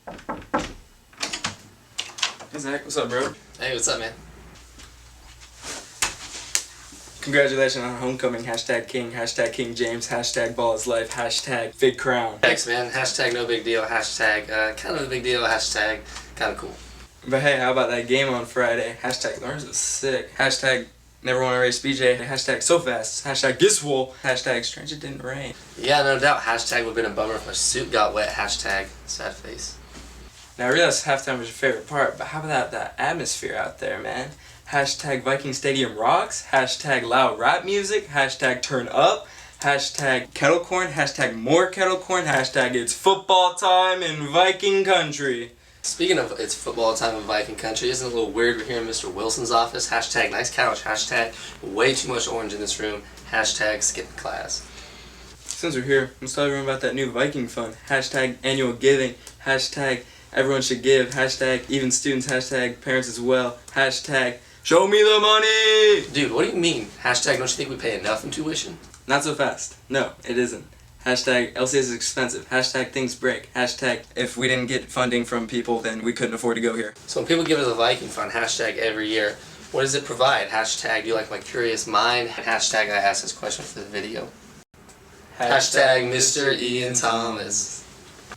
Hey Zach, what's up, bro? Hey, what's up, man? Congratulations on homecoming. Hashtag King. Hashtag King James. Hashtag Ball is life. Hashtag Big Crown. Thanks, man. Hashtag no big deal. Hashtag kind of a big deal. Hashtag kind of cool. But hey, how about that game on Friday? Hashtag Lawrence was sick. Hashtag never want to race BJ. Hashtag so fast. Hashtag Giswole. Hashtag strange it didn't rain. Yeah, no doubt. Hashtag would have been a bummer if my suit got wet. Hashtag sad face. Now I realize halftime was your favorite part, but how about that atmosphere out there, man? Hashtag Viking Stadium rocks. Hashtag loud rap music. Hashtag turn up. Hashtag kettle corn. Hashtag more kettle corn. Hashtag it's football time in Viking country. Speaking of it's football time in Viking country, isn't it a little weird we're here in Mr. Wilson's office? Hashtag nice couch. Hashtag way too much orange in this room. Hashtag skipping class. Since we're here, let's tell everyone about that new Viking Fund. Hashtag annual giving. Hashtag everyone should give. Hashtag even students. Hashtag parents as well. Hashtag show me the money! Dude, what do you mean? Hashtag don't you think we pay enough in tuition? Not so fast. No, it isn't. Hashtag LCS is expensive. Hashtag things break. Hashtag if we didn't get funding from people, then we couldn't afford to go here. So when people give us a Viking Fund, hashtag every year, what does it provide? Hashtag do you like my curious mind? Hashtag I asked this question for the video. Hashtag Mr. Ian Thomas.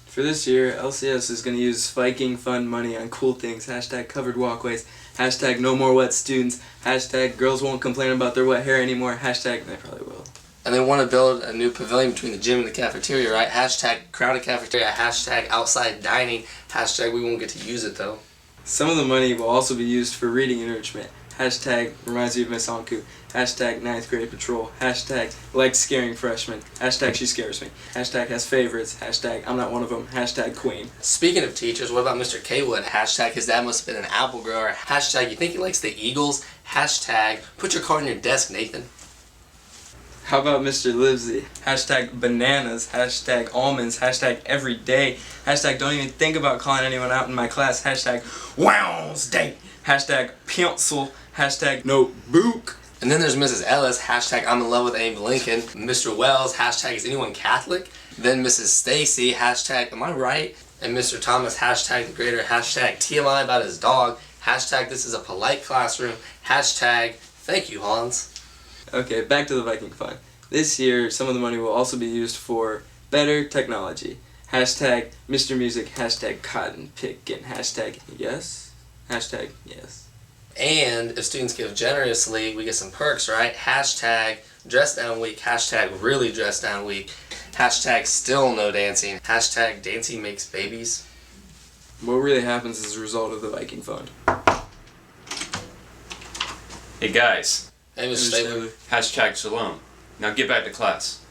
For this year, LCS is going to use Viking Fund money on cool things. Hashtag covered walkways. Hashtag no more wet students. Hashtag girls won't complain about their wet hair anymore. Hashtag they probably will. And they want to build a new pavilion between the gym and the cafeteria, right? Hashtag crowded cafeteria. Hashtag outside dining. Hashtag we won't get to use it though. Some of the money will also be used for reading enrichment. Hashtag reminds me of Miss Anku. Hashtag 9th grade patrol. Hashtag likes scaring freshmen. Hashtag she scares me. Hashtag has favorites. Hashtag I'm not one of them. Hashtag queen. Speaking of teachers, what about Mr. Kaywood? Hashtag his dad must have been an apple grower. Hashtag you think he likes the Eagles. Hashtag put your card on your desk, Nathan. How about Mr. Livesey? Hashtag bananas. Hashtag almonds. Hashtag every day. Hashtag don't even think about calling anyone out in my class. Hashtag Wednesday. Hashtag pencil. Hashtag notebook. And then there's Mrs. Ellis, hashtag I'm in love with Abe Lincoln. Mr. Wells, hashtag is anyone Catholic? Then Mrs. Stacy, hashtag am I right? And Mr. Thomas, hashtag the grader, hashtag TMI about his dog, hashtag this is a polite classroom, hashtag thank you Hans. Okay, back to the Viking Fund. This year, some of the money will also be used for better technology. Hashtag Mr. Music, hashtag cotton pickin', hashtag yes, hashtag yes. And if students give generously, we get some perks, right? Hashtag dress down week, hashtag really dress down week, hashtag still no dancing, hashtag dancing makes babies. What really happens as a result of the Viking Fund? Hey guys, Hey, Mr. Stabler. hashtag shalom. Now get back to class.